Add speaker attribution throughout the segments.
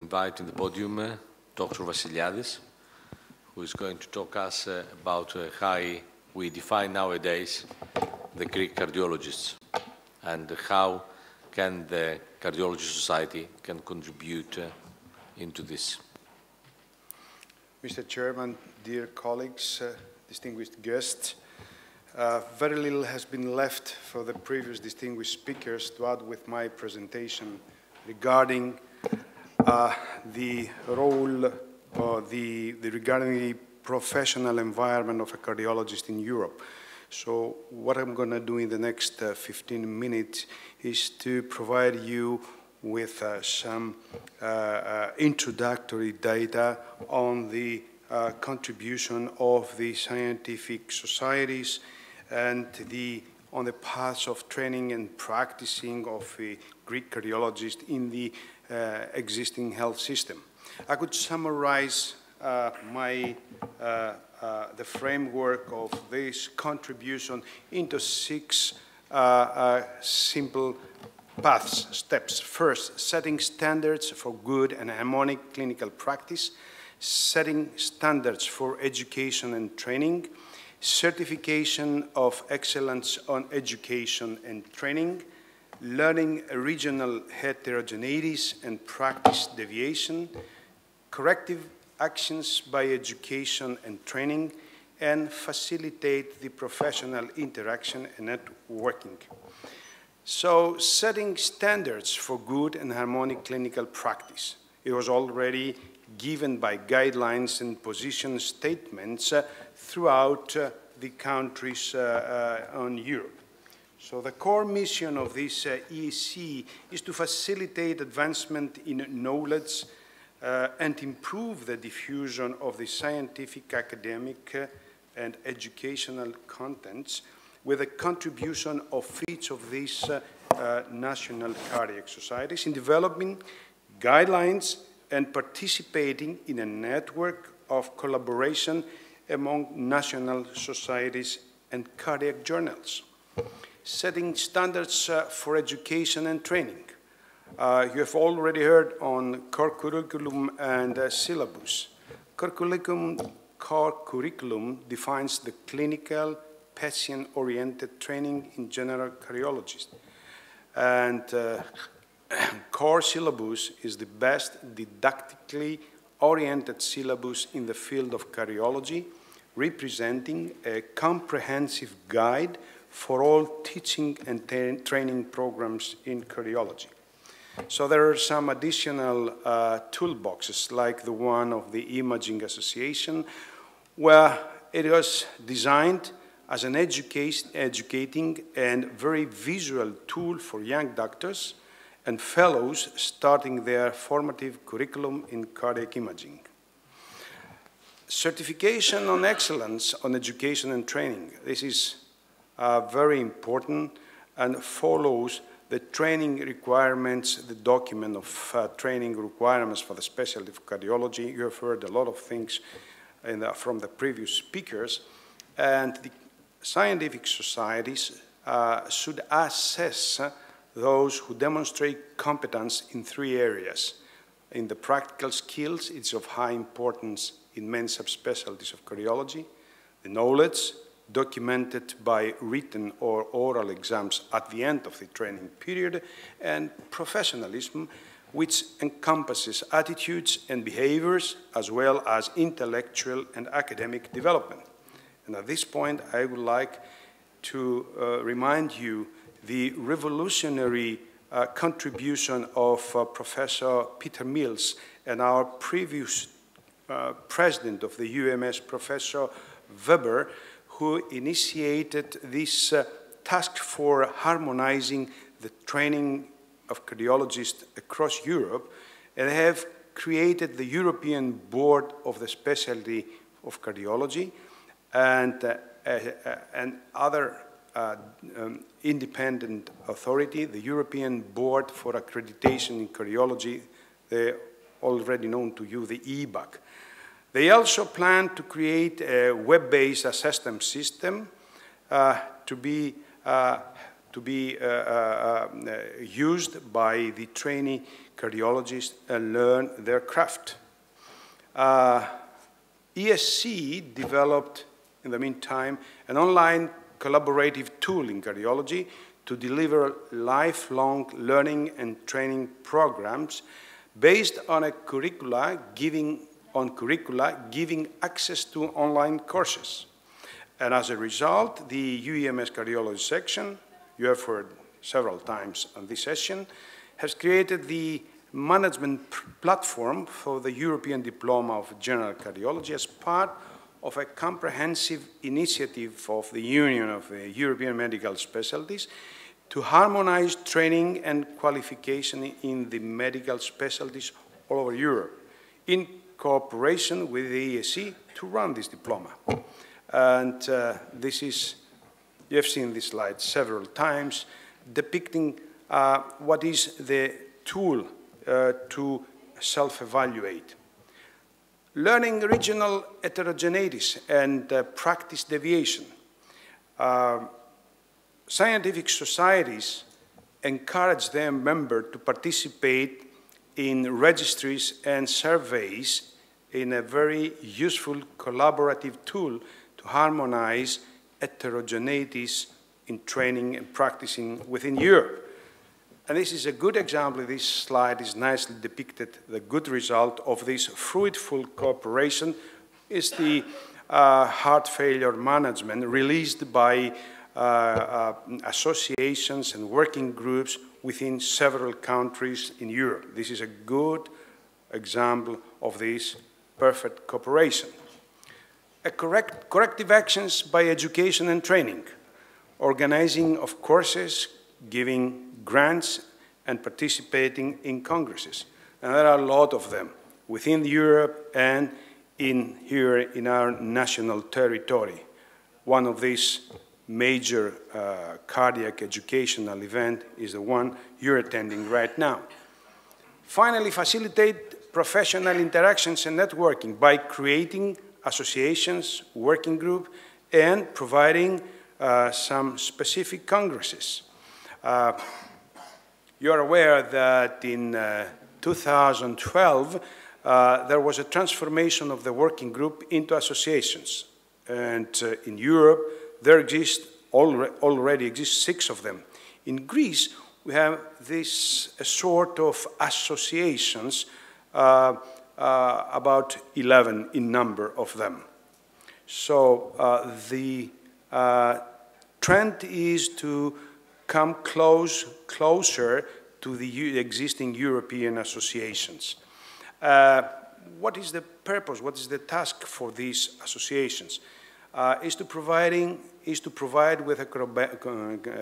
Speaker 1: Invite in the podium Dr. Vassiliadis, who is going to talk us about how we define nowadays the Greek cardiologists and how can the Cardiology Society can contribute into this.
Speaker 2: Mr. Chairman, dear colleagues, distinguished guests, very little has been left for the previous distinguished speakers to add with my presentation regarding the role or regarding the professional environment of a cardiologist in Europe. So what I'm going to do in the next 15 minutes is to provide you with some introductory data on the contribution of the scientific societies and on the paths of training and practicing of a Greek cardiologist in the existing health system. I could summarize the framework of this contribution into 6 simple paths, steps. First, setting standards for good and harmonic clinical practice, setting standards for education and training, certification of excellence on education and training, learning regional heterogeneities and practice deviation, corrective actions by education and training, and facilitate the professional interaction and networking. So, setting standards for good and harmonic clinical practice. It was already given by guidelines and position statements throughout the countries on Europe. So the core mission of this EC is to facilitate advancement in knowledge and improve the diffusion of the scientific, academic, and educational contents with a contribution of each of these national cardiac societies in developing guidelines and participating in a network of collaboration among national societies and cardiac journals. Setting standards for education and training. You have already heard on core curriculum and syllabus. Core curriculum defines the clinical, patient-oriented training in general cardiology. And core syllabus is the best didactically oriented syllabus in the field of cardiology, representing a comprehensive guide for all teaching and training programs in cardiology. So there are some additional toolboxes, like the one of the Imaging Association, where it was designed as an educating and very visual tool for young doctors and fellows starting their formative curriculum in cardiac imaging. Certification on excellence on education and training. This is very important and follows the training requirements, the document of training requirements for the specialty of cardiology. You have heard a lot of things from the previous speakers, and the scientific societies should assess those who demonstrate competence in 3 areas. In the practical skills, it's of high importance in many subspecialties of cardiology. The knowledge, documented by written or oral exams at the end of the training period, and professionalism, which encompasses attitudes and behaviors, as well as intellectual and academic development. And at this point, I would like to remind you the revolutionary contribution of Professor Peter Mills and our previous president of the UMS, Professor Weber, who initiated this task for harmonizing the training of cardiologists across Europe, and have created the European Board of the Specialty of Cardiology and other independent authority, the European Board for Accreditation in Cardiology, already known to you, the EBAC. They also plan to create a web-based assessment system to to be used by the trainee cardiologists and learn their craft. ESC developed, in the meantime, an online collaborative tool in cardiology to deliver lifelong learning and training programs based on curricula giving access to online courses. And as a result, the UEMS cardiology section, you have heard several times on this session, has created the management platform for the European Diploma of General Cardiology as part of a comprehensive initiative of the Union of the European Medical Specialties to harmonize training and qualification in the medical specialties all over Europe, in cooperation with the ESC to run this diploma. And this is, you have seen this slide several times, depicting what is the tool to self-evaluate. Learning regional heterogeneities and practice deviation. Scientific societies encourage their members to participate in registries and surveys in a very useful collaborative tool to harmonize heterogeneities in training and practicing within Europe. And this is a good example. This slide is nicely depicted. The good result of this fruitful cooperation is the heart failure management released by associations and working groups within several countries in Europe. This is a good example of this perfect cooperation. Corrective actions by education and training, organizing of courses, giving grants, and participating in congresses. And there are a lot of them within Europe and here in our national territory. One of these major cardiac educational events is the one you're attending right now. Finally, facilitate professional interactions and networking by creating associations, working groups, and providing some specific congresses. You're aware that in 2012, there was a transformation of the working group into associations. And in Europe, there already exist 6 of them. In Greece, we have this sort of associations, about 11 in number of them. So the trend is to come closer to the existing European associations. What is the purpose? What is the task for these associations? Is to provide with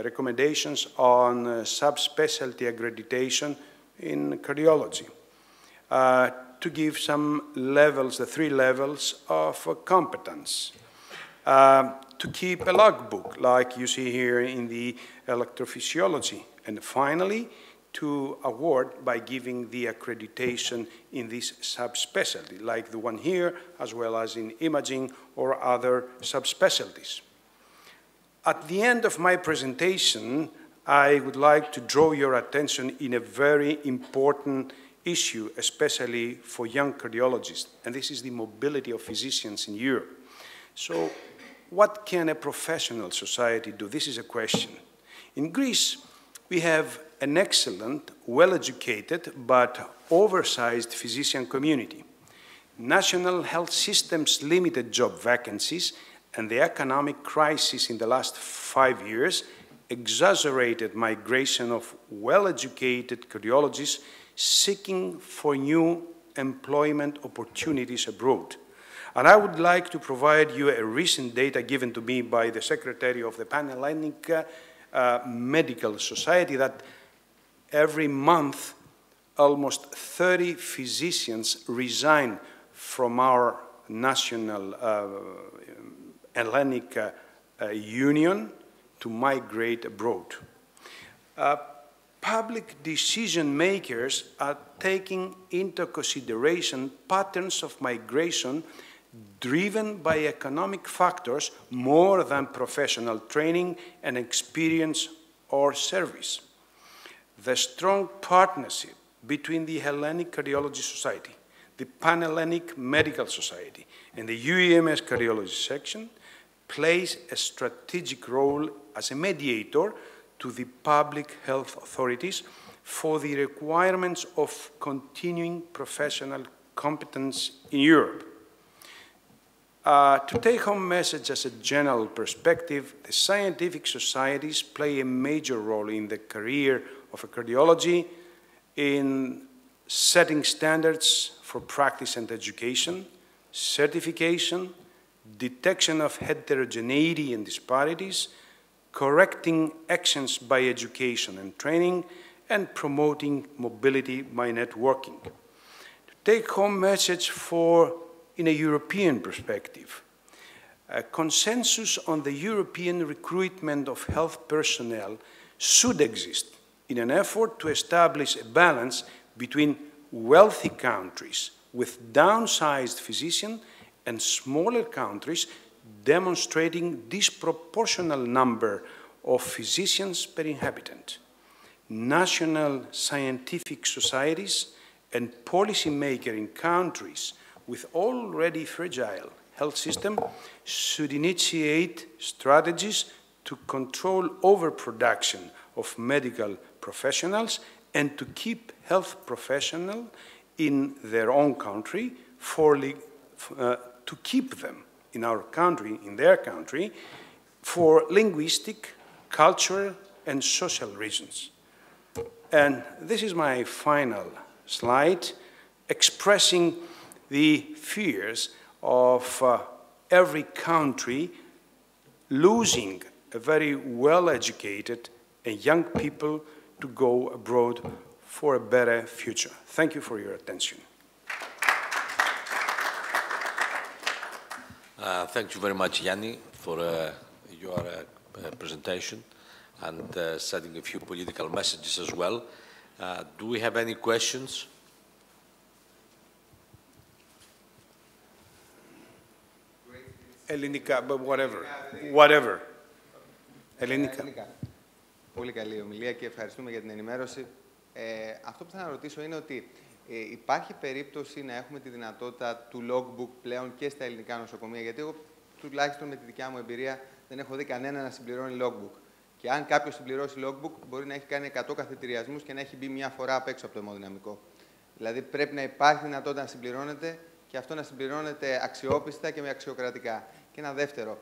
Speaker 2: recommendations on subspecialty accreditation in cardiology, to give some levels, the 3 levels of competence, to keep a logbook like you see here in the electrophysiology, and finally to award by giving the accreditation in this subspecialty, like the one here, as well as in imaging or other subspecialties. At the end of my presentation, I would like to draw your attention in a very important issue, especially for young cardiologists, and this is the mobility of physicians in Europe. So, what can a professional society do? This is a question. In Greece, we have an excellent, well-educated, but oversized physician community. National health systems limited job vacancies and the economic crisis in the last 5 years exaggerated migration of well-educated cardiologists seeking for new employment opportunities abroad. And I would like to provide you a recent data given to me by the Secretary of the Pan-Hellenic Medical Society that every month almost 30 physicians resign from our national Hellenic union to migrate abroad. Public decision makers are taking into consideration patterns of migration driven by economic factors more than professional training and experience or service. The strong partnership between the Hellenic Cardiology Society, the Pan-Hellenic Medical Society, and the UEMS Cardiology section plays a strategic role as a mediator to the public health authorities for the requirements of continuing professional competence in Europe. To take home message as a general perspective, the scientific societies play a major role in the career of a cardiology in setting standards for practice and education, certification, detection of heterogeneity and disparities, correcting actions by education and training, and promoting mobility by networking. To take home message in a European perspective, a consensus on the European recruitment of health personnel should exist in an effort to establish a balance between wealthy countries with downsized physicians and smaller countries demonstrating disproportional number of physicians per inhabitant. National scientific societies and policymakers in countries with already fragile health system should initiate strategies to control overproduction of medical professionals and to keep health professionals in their own country to keep them in our country, in their country, for linguistic, cultural, and social reasons. And this is my final slide, expressing the fears of every country losing a very well-educated and young people to go abroad for a better future. Thank you for your attention.
Speaker 1: Thank you very much, Yanni, for your presentation and setting a few political messages as well. Do we have any questions?
Speaker 2: Ελληνικά, but whatever. Ελληνικά.
Speaker 3: Πολύ καλή ομιλία και ευχαριστούμε για την ενημέρωση. Αυτό που θα ρωτήσω είναι ότι υπάρχει περίπτωση να έχουμε τη δυνατότητα του logbook πλέον και στα ελληνικά νοσοκομεία, γιατί εγώ τουλάχιστον με τη δικιά μου εμπειρία δεν έχω δει κανένα να συμπληρώνει logbook. Και αν κάποιος συμπληρώσει logbook, μπορεί να έχει κάνει 100 καθητηριασμούς και να έχει μπει μια φορά απ' έξω από το αιμοδυναμικό. Δηλαδή πρέπει να υπάρχει δυνατότητα να συμπληρώνεται και αυτό να συμπληρώνεται αξιόπιστα και με αξιοκρατικά. Και ένα δεύτερο,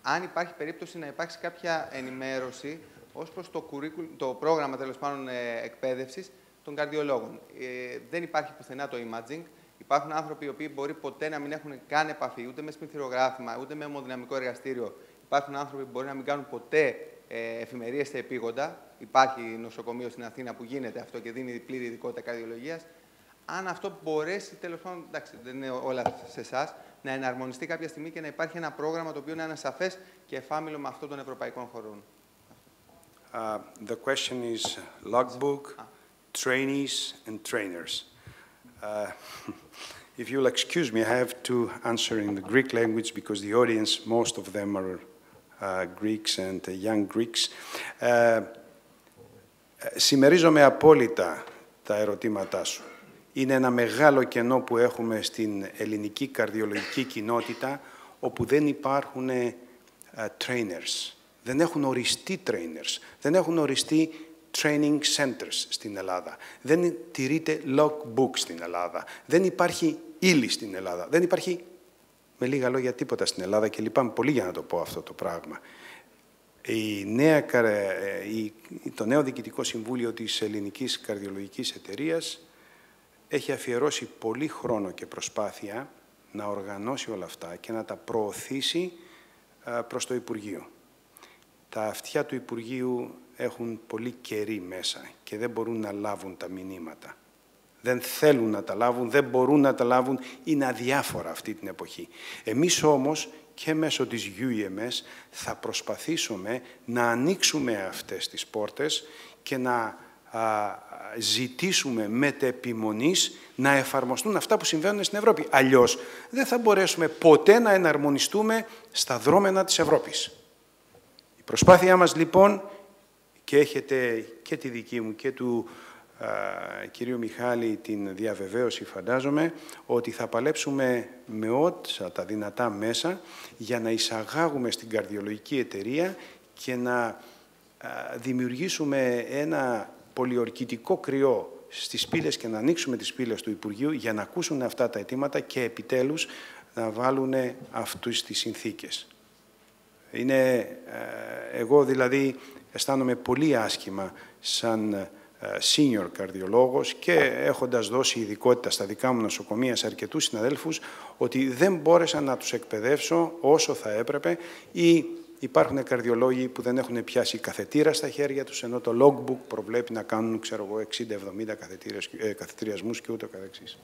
Speaker 3: αν υπάρχει περίπτωση να υπάρξει κάποια ενημέρωση ως προς το πρόγραμμα τέλος πάντων εκπαίδευσης των καρδιολόγων. Δεν υπάρχει πουθενά το imaging. Υπάρχουν άνθρωποι οι οποίοι μπορεί ποτέ να μην έχουν καν επαφή ούτε με σπινθυρογράφημα, ούτε με αιμοδυναμικό εργαστήριο. Υπάρχουν άνθρωποι που μπορεί να μην κάνουν ποτέ εφημερίες στα επίγοντα. Υπάρχει νοσοκομείο στην Αθήνα που γίνεται αυτό και δίνει πλήρη ειδικότητα καρδιολογίας. Αν αυτό μπορέσει, τέλος πάντων, εντάξει, δεν είναι όλα σε εσάς, να εναρμονιστεί κάποια στιγμή και να υπάρχει ένα πρόγραμμα το οποίο να είναι σαφές και εφάμιλο με αυτό των ευρωπαϊκών χωρών.
Speaker 2: The question is logbook, trainees and trainers. If you'll excuse me, I have to answer in the Greek language because the audience, most of them are Greeks and young Greeks. Συμμερίζομαι απόλυτα τα ερωτήματά σου. Είναι ένα μεγάλο κενό που έχουμε στην ελληνική καρδιολογική κοινότητα, όπου δεν υπάρχουν trainers. Δεν έχουν οριστεί trainers. Δεν έχουν οριστεί training centers στην Ελλάδα. Δεν τηρείται logbook στην Ελλάδα. Δεν υπάρχει ύλη στην Ελλάδα. Δεν υπάρχει, με λίγα λόγια, τίποτα στην Ελλάδα και λυπάμαι πολύ για να το πω αυτό το πράγμα. Το νέο Διοικητικό Συμβούλιο της Ελληνικής Καρδιολογικής Εταιρείας έχει αφιερώσει πολύ χρόνο και προσπάθεια να οργανώσει όλα αυτά και να τα προωθήσει προς το Υπουργείο. Τα αυτιά του Υπουργείου έχουν πολύ κερί μέσα και δεν μπορούν να λάβουν τα μηνύματα. Δεν θέλουν να τα λάβουν, δεν μπορούν να τα λάβουν, είναι αδιάφορα αυτή την εποχή. Εμείς όμως και μέσω της UEMS θα προσπαθήσουμε να ανοίξουμε αυτές τις πόρτες και να ζητήσουμε μετεπιμονής να εφαρμοστούν αυτά που συμβαίνουν στην Ευρώπη. Αλλιώς δεν θα μπορέσουμε ποτέ να εναρμονιστούμε στα δρόμενα της Ευρώπης. Η προσπάθειά μας λοιπόν και έχετε και τη δική μου και του κυρίου Μιχάλη την διαβεβαίωση, φαντάζομαι, ότι θα παλέψουμε με όσα τα δυνατά μέσα για να εισαγάγουμε στην καρδιολογική εταιρεία και να δημιουργήσουμε ένα πολιορκητικό κρυό στις πύλες και να ανοίξουμε τις πύλες του Υπουργείου για να ακούσουν αυτά τα αιτήματα και επιτέλους να βάλουν αυτούς τις συνθήκες. Εγώ δηλαδή αισθάνομαι πολύ άσχημα σαν senior καρδιολόγος και έχοντας δώσει ειδικότητα στα δικά μου νοσοκομεία σε αρκετούς συναδέλφους ότι δεν μπόρεσα να τους εκπαιδεύσω όσο θα έπρεπε ή υπάρχουν καρδιολόγοι που δεν έχουν πιάσει καθετήρα στα χέρια τους ενώ το logbook προβλέπει να κάνουν, ξέρω εγώ, 60-70 καθετηριασμούς και ούτω καθεξής.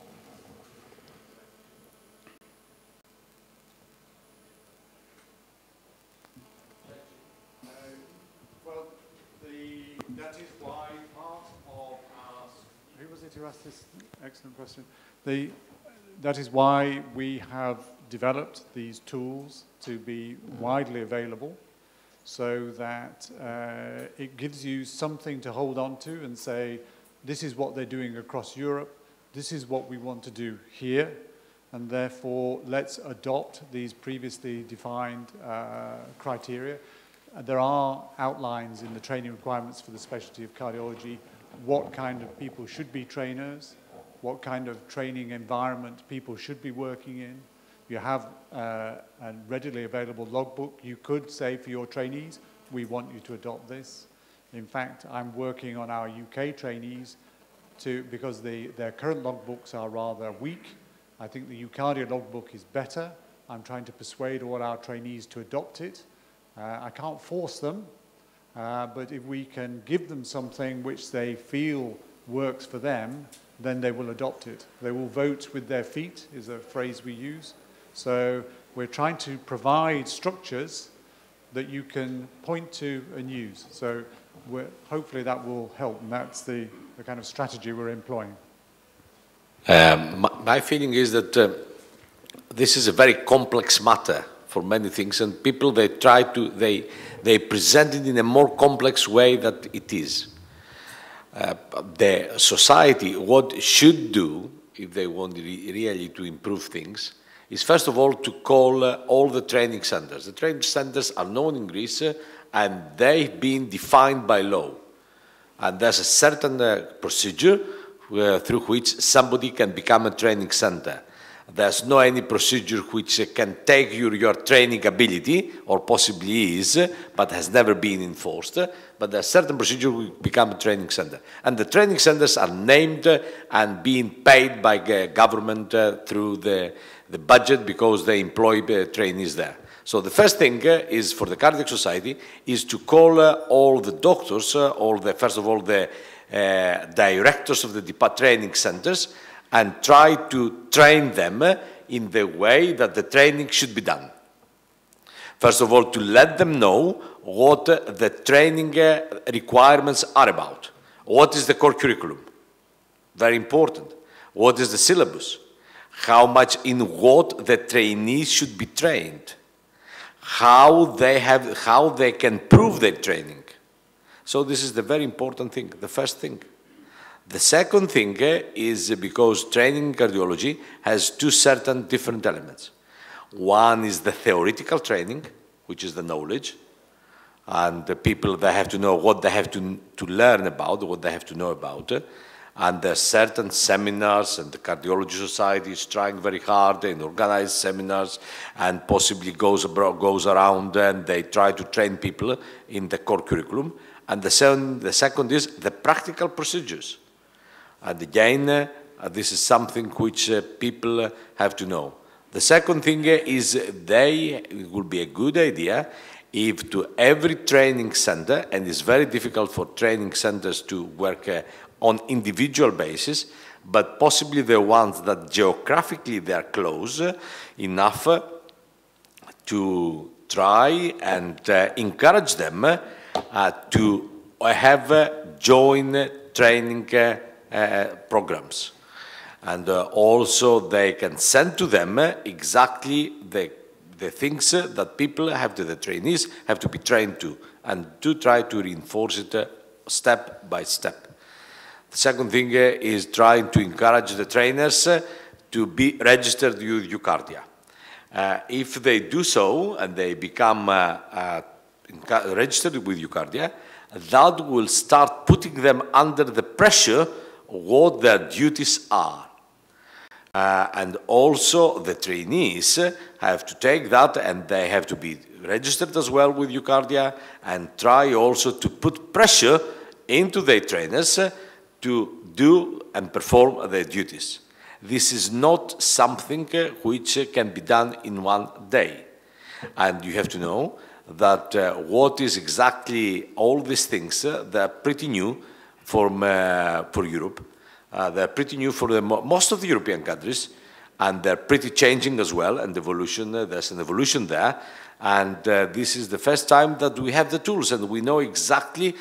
Speaker 4: To ask this excellent question. That is why we have developed these tools to be widely available so that it gives you something to hold on to and say, this is what they're doing across Europe, this is what we want to do here, and therefore let's adopt these previously defined criteria. There are outlines in the training requirements for the specialty of cardiology what kind of people should be trainers, what kind of training environment people should be working in. You have a readily available logbook. You could say for your trainees, we want you to adopt this. In fact, I'm working on our UK trainees because their current logbooks are rather weak. I think the Eucardia logbook is better. I'm trying to persuade all our trainees to adopt it. I can't force them. But if we can give them something which they feel works for them, then they will adopt it. They will vote with their feet, is a phrase we use. So we're trying to provide structures that you can point to and use. So hopefully that will help, and that's the kind of strategy we're employing.
Speaker 1: My feeling is that this is a very complex matter for many things, and people, they present it in a more complex way than it is. The society, what should do, if they want really to improve things, is first of all to call all the training centers. The training centers are known in Greece and they've been defined by law. And there's a certain procedure through which somebody can become a training center. There's no any procedure which can take your training ability, or possibly is, but has never been enforced. But there's certain procedure will become a training center. And the training centers are named and being paid by government through the budget because they employ trainees there. So the first thing is for the Cardiac Society is to call all the doctors, first of all the directors of the training centers, and try to train them in the way that the training should be done. First of all, to let them know what the training requirements are about. What is the core curriculum? Very important. What is the syllabus? How much in what the trainees should be trained? How they can prove their training. So this is the very important thing, the first thing. The second thing is because training in cardiology has two certain different elements. One is the theoretical training, which is the knowledge, and the people, they have to know what they have to learn about, what they have to know about. And there are certain seminars, and the Cardiology Society is trying very hard and organize seminars and possibly goes around and they try to train people in the core curriculum. And the second is the practical procedures. And again, this is something which people have to know. The second thing is it would be a good idea if to every training center, and it's very difficult for training centers to work on individual basis, but possibly the ones that geographically they are close enough to try and encourage them to have joint training programs. And also they can send to them exactly the things that people have to, the trainees have to be trained to, and to try to reinforce it step by step. The second thing is trying to encourage the trainers to be registered with Eucardia. If they do so and they become registered with Eucardia, that will start putting them under the pressure of what their duties are. And also the trainees have to take that, and they have to be registered as well with Eucardia, and try also to put pressure into their trainers to do and perform their duties. This is not something which can be done in one day. And you have to know that what is exactly all these things, they're pretty new for Europe. They're pretty new for most of the European countries, and they're pretty changing as well, and evolution, there's an evolution there. And this is the first time that we have the tools, and we know exactly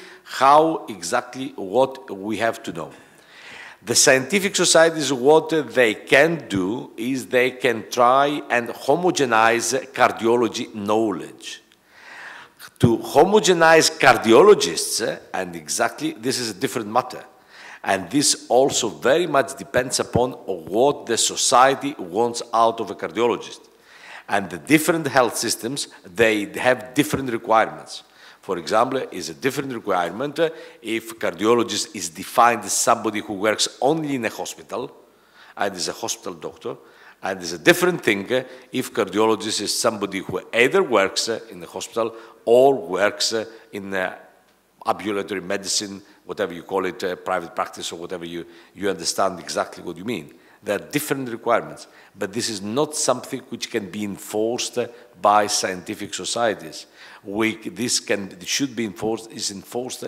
Speaker 1: what we have to know. The scientific societies, what they can do is they can try and homogenize cardiology knowledge. To homogenize cardiologists, and exactly this is a different matter. And this also very much depends upon what the society wants out of a cardiologist. And the different health systems, they have different requirements. For example, is a different requirement if cardiologist is defined as somebody who works only in a hospital and is a hospital doctor. And it's a different thing if cardiologist is somebody who either works in the hospital or works in ambulatory medicine, whatever you call it, private practice, or whatever you understand exactly what you mean. There are different requirements, but this is not something which can be enforced by scientific societies. This should be enforced, is enforced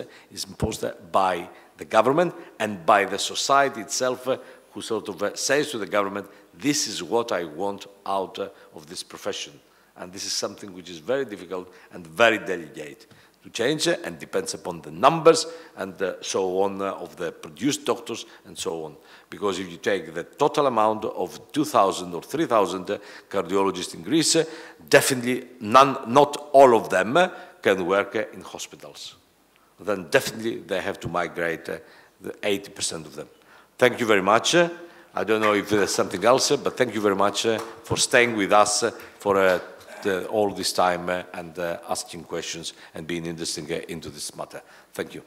Speaker 1: by the government and by the society itself, who sort of says to the government, this is what I want out of this profession. And this is something which is very difficult and very delicate to change, and depends upon the numbers and so on of the produced doctors and so on. Because if you take the total amount of 2,000 or 3,000 cardiologists in Greece, definitely not all of them can work in hospitals. Then definitely they have to migrate the 80% of them. Thank you very much. I don't know if there's something else, but thank you very much for staying with us for all this time and asking questions and being interested into this matter. Thank you.